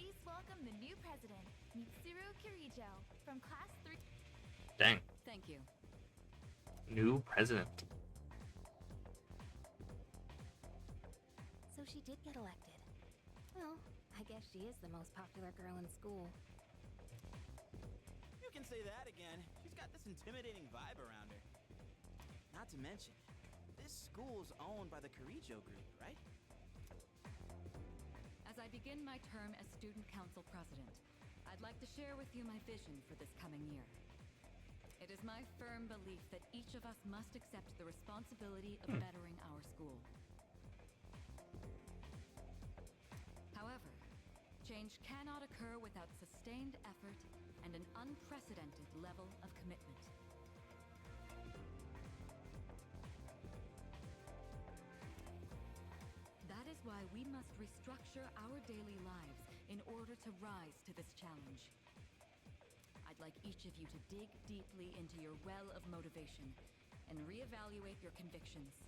Please welcome the new president, Mitsuru Kirijo, from class 3. Dang. Thank you. New president. So she did get elected. Well, I guess she is the most popular girl in school. You can say that again. She's got this intimidating vibe around her. Not to mention, this school's owned by the Kirijo group, right? As I begin my term as student council president, I'd like to share with you my vision for this coming year. It is my firm belief that each of us must accept the responsibility of bettering our school. However, change cannot occur without sustained effort and an unprecedented level of commitment. That is why we must restructure our daily lives in order to rise to this challenge. I'd like each of you to dig deeply into your well of motivation and reevaluate your convictions.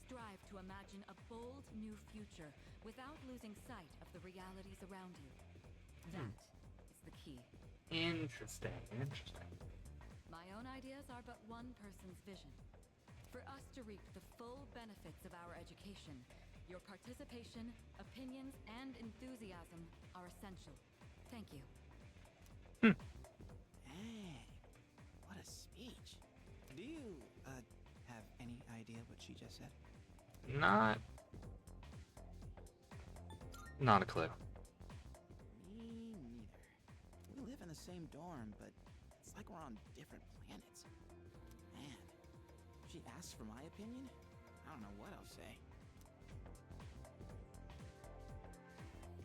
Strive to imagine a bold new future without losing sight of the realities around you. That is the key. Interesting. Interesting. My own ideas are but one person's vision. For us to reap the full benefits of our education, your participation, opinions, and enthusiasm are essential. Thank you. Hey, what a speech. Do you, have any idea what she just said? Not a clue. Me neither. We live in the same dorm, but it's like we're on different planets. Man, if she asks for my opinion, I don't know what I'll say.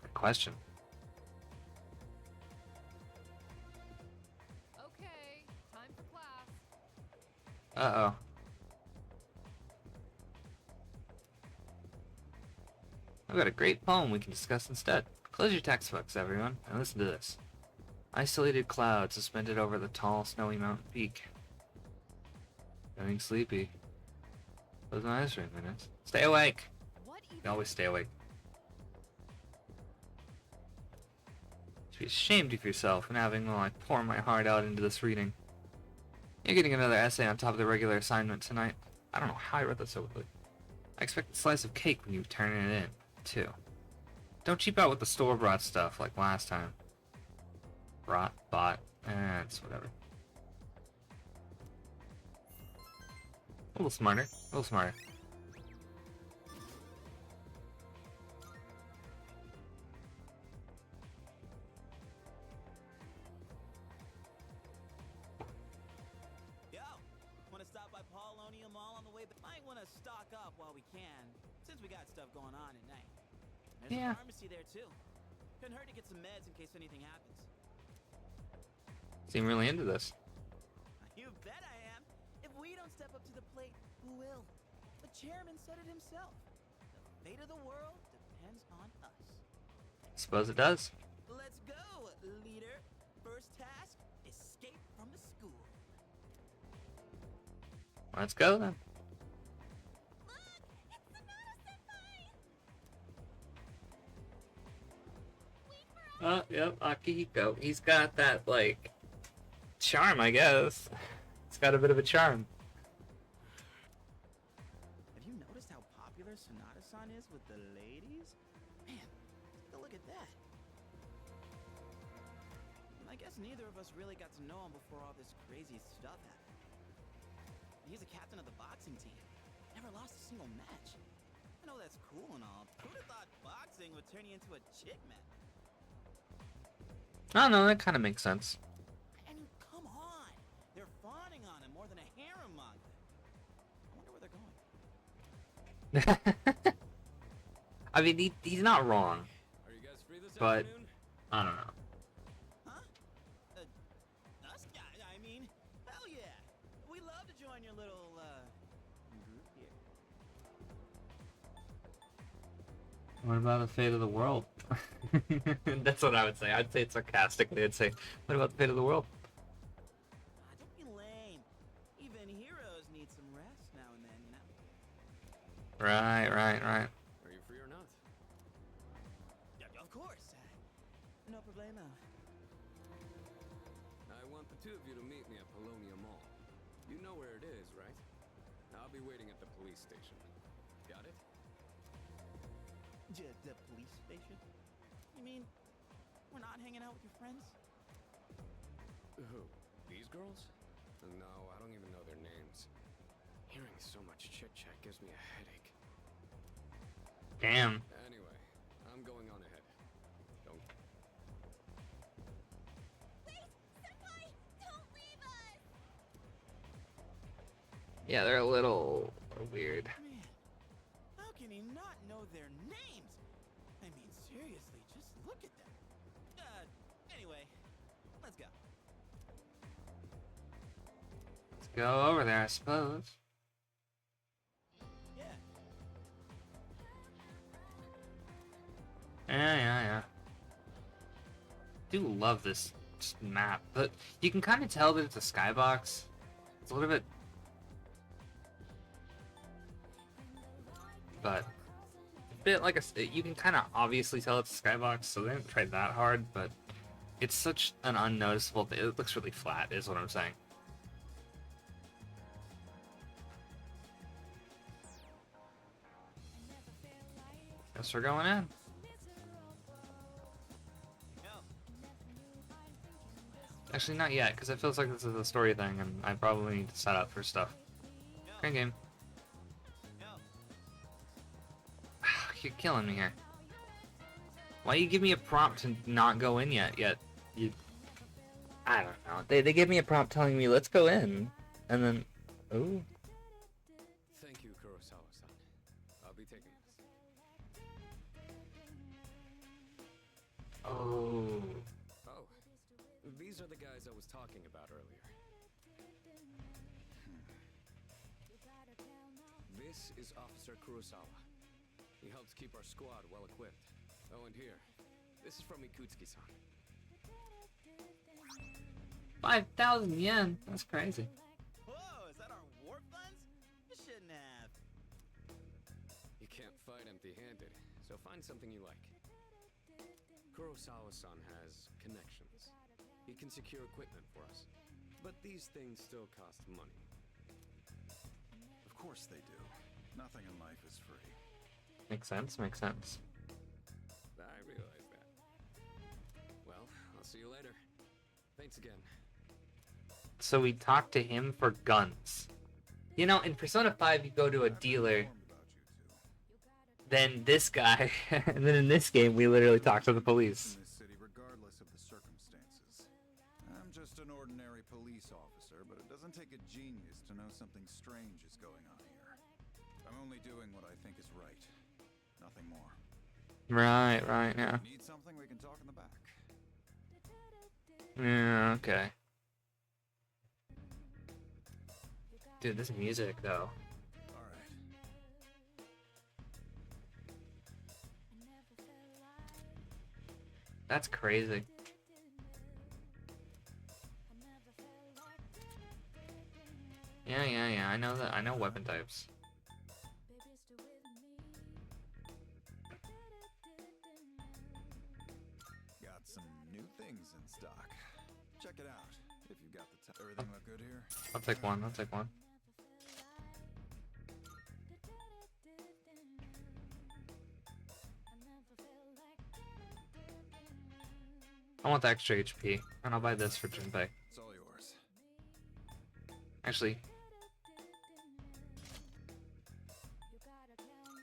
Good question. Okay, time for class. Uh-oh. I've got a great poem we can discuss instead. Close your textbooks, everyone, and listen to this. Isolated clouds suspended over the tall, snowy mountain peak. Feeling sleepy. Close my eyes for a minute. Stay awake! What You even? always stay awake. You should be ashamed of yourself and having while I pour my heart out into this reading. You're getting another essay on top of the regular assignment tonight. I don't know how I read that so quickly. I expect a slice of cake when you turn it in, too. Don't cheap out with the store-bought stuff like last time. Bought, it's whatever. A little smarter, a little smarter. Yo, wanna stop by Paulonia Mall on the way? But might wanna stock up while we can, since we got stuff going on at night. There's Yeah. a pharmacy there too. Couldn't hurt to get some meds in case anything happens. Seem really into this. You bet I am. If we don't step up to the plate, who will? The chairman said it himself. The fate of the world depends on us. Suppose it does. Let's go, leader. First task, escape from the school. Let's go then. Look! It's Sonata-senpai! Wait for us! Yep, Akihiko. He's got that, like, charm, I guess. He's got a bit of a charm. Have you noticed how popular Sonata-san is with the ladies? Man, take a look at that. I guess neither of us really got to know him before all this crazy stuff happened. He's a captain of the boxing team. Never lost a single match. I know that's cool and all. Who'd have thought boxing would turn you into a chick magnet? I don't know, that kind of makes sense. I mean, come on! They're fawning on him more than a harem manga. I wonder where they're going. I mean, he's not wrong, Are you guys free this but afternoon? I don't know. Huh? Us? Yeah, I mean, hell yeah! We love to join your little, group here. What about the fate of the world? That's what I would say. I'd say it sarcastically. I'd say, what about the fate of the world? Ah, don't be lame. Even heroes need some rest now and then, you know? Right. Are you free or not? Yeah, of course. No problemo. I want the two of you to meet me at Polonia Mall. You know where it is, right? I'll be waiting at the police station. Got it? The police station? You mean we're not hanging out with your friends? Who? These girls? No, I don't even know their names. Hearing so much chit-chat gives me a headache. Damn. Anyway, I'm going on ahead. Don't... Wait! Senpai! Don't leave us! Yeah, they're a little weird. Man, how can he not know their names? I mean, seriously, just look at them. Anyway, let's go. Let's go over there, I suppose. Yeah. Yeah. Do love this map, but you can kind of tell that it's a skybox. It's a little bit, but a bit like you can kind of obviously tell it's a skybox, so they didn't try that hard, but it's such an unnoticeable thing. It looks really flat, is what I'm saying. Guess we're going in. Actually, not yet, because it feels like this is a story thing, and I probably need to set up for stuff. Great game. You're killing me here. Why you give me a prompt to not go in yet? I don't know. They gave me a prompt telling me, let's go in. And then... Ooh. Thank you, Kurosawa-san. I'll be taking this. Oh. Oh, these are the guys I was talking about earlier. This is Officer Kurosawa. He helps keep our squad well equipped. Oh, and here, this is from Ikutsuki-san. 5,000 yen. That's crazy. Whoa, is that our warp lens? You shouldn't have. You can't fight empty-handed, so find something you like. Kurosawa-san has connections. He can secure equipment for us. But these things still cost money. Of course they do. Nothing in life is free. Makes sense, makes sense. I realize that. Well, I'll see you later. Thanks again. So we talked to him for guns. You know, in Persona 5, you go to a dealer, Informed about you two. then this guy, and then in this game, we literally talk to the police. In this city, regardless of the circumstances. I'm just an ordinary police officer, but it doesn't take a genius to know something strange is going on here. I'm only doing what I think is right. Nothing more. Right, yeah. Need something, we can talk in the back. Yeah, okay. Dude, this music, though. Alright. That's crazy. Yeah, I know that. I know weapon types. Got some new things in stock. Check it out, if you've got the time. Everything look good here? I'll take one, I'll take one. I want the extra HP, and I'll buy this for Junpei. It's all yours. Actually,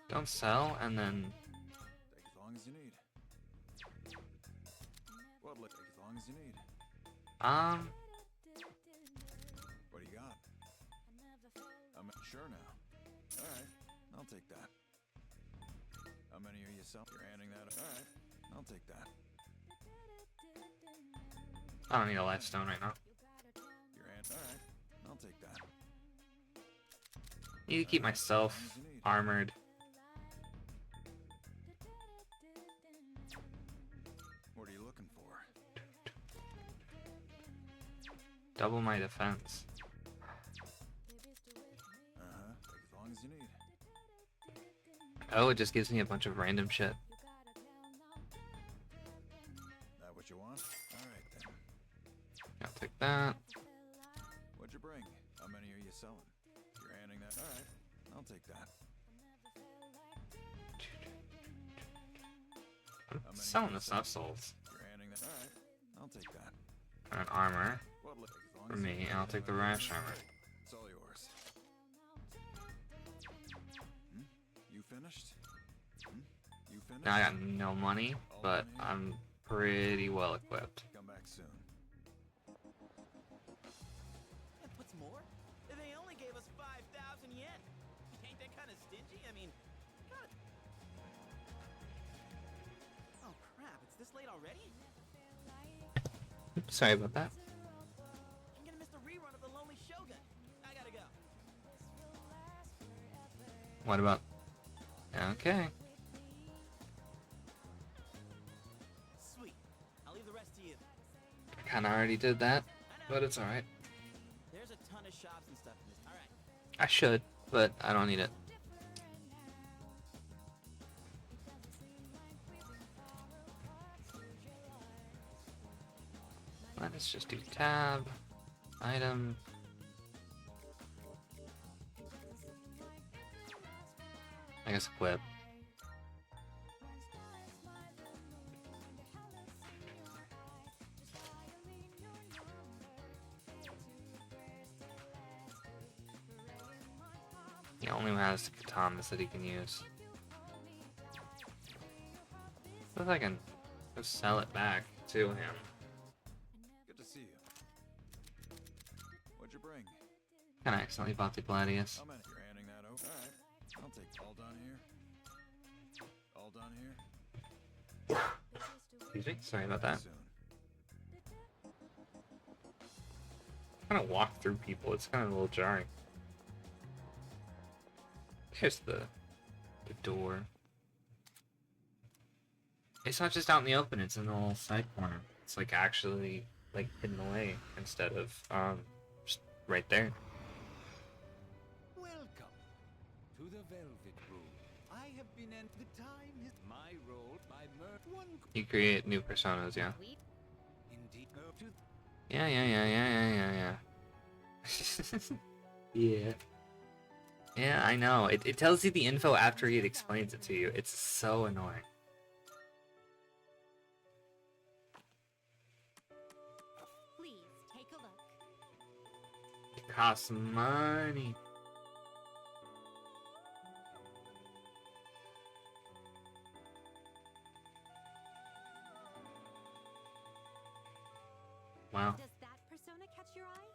don't sell, and then... Take as long as you need. What, take as long as you need. What do you got? I'm sure now. Alright, I'll take that. How many are you selling? You're handing that. Alright, I'll take that. I don't need a life stone right now. Your hand. Alright, I'll take that. Need to keep myself armored. What are you looking for? Double my defense. Uh-huh, take as long as you need. Oh, it just gives me a bunch of random shit. That what you want? Alright then. I'll take that. What'd you bring? How many are you selling? You're handing that? Alright. I'll take that. I'm How many selling are the you soft selling? souls. You're handing that? Alright. I'll take that. And armor As long for as you me, put and I'll it take the in my rash business, armor. It's all yours. You finished? You finished? Now I got no money, All but done here? I'm pretty well equipped. Come back soon. And what's more, they only gave us 5,000 yen. Ain't that kind of stingy? I mean, God. Oh crap! It's this late already. Sorry about that. I'm gonna miss the rerun of The Lonely Shogun. I gotta go. What about? Okay. Sweet. I'll leave the rest to you. I kind of already did that, I know. but it's alright. There's a ton of shops and stuff in this. All right. I should, but I don't need it. Let's just do tab, item. I guess equip. He only has the katanas that he can use. But I can go sell it back to him. Good to see you. What'd you bring? Kinda accidentally bought the Gladius. How many? You're handing that over? Alright. I'll take all done here. All done here? Excuse me, sorry about that. Soon. Kind of walk through people, it's kind of a little jarring. Here's the door. It's not just out in the open, it's in the little side corner. It's like actually like hidden away instead of just right there. Welcome to the Velvet Room. I have been at the time is my role, my one You create new personas, yeah. indeed to Yeah. Yeah. Yeah, I know. It tells you the info after it explains it to you. It's so annoying. Please take a look. It costs money. Wow. Does that persona catch your eye?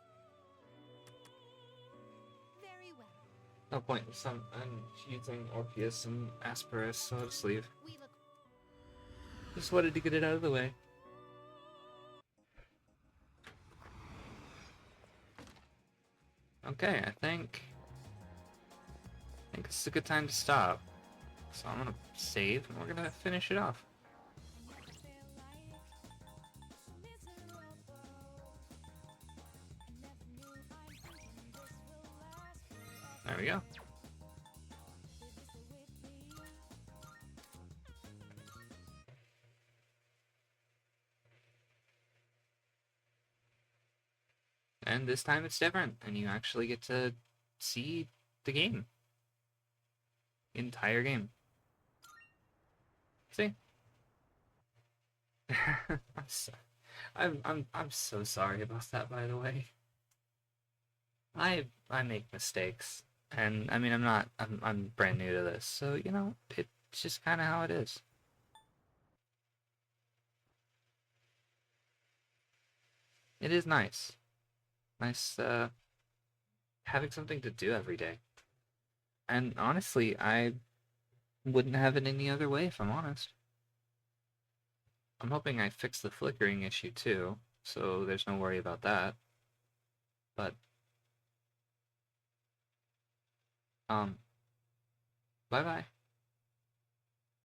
Very well. No point. I'm using Orpheus and Asperus, so I'll just leave. We look Just wanted to get it out of the way. Okay, I think it's a good time to stop. So I'm gonna save and we're gonna finish it off. There we go. And this time it's different, and you actually get to see the game. The entire game. See? I'm so sorry about that, by the way. I make mistakes. And I mean I'm brand new to this, so you know, it's just kinda how it is. It is nice. Nice having something to do every day. And honestly, I wouldn't have it any other way if I'm honest. I'm hoping I fix the flickering issue too, so there's no worry about that. But bye bye.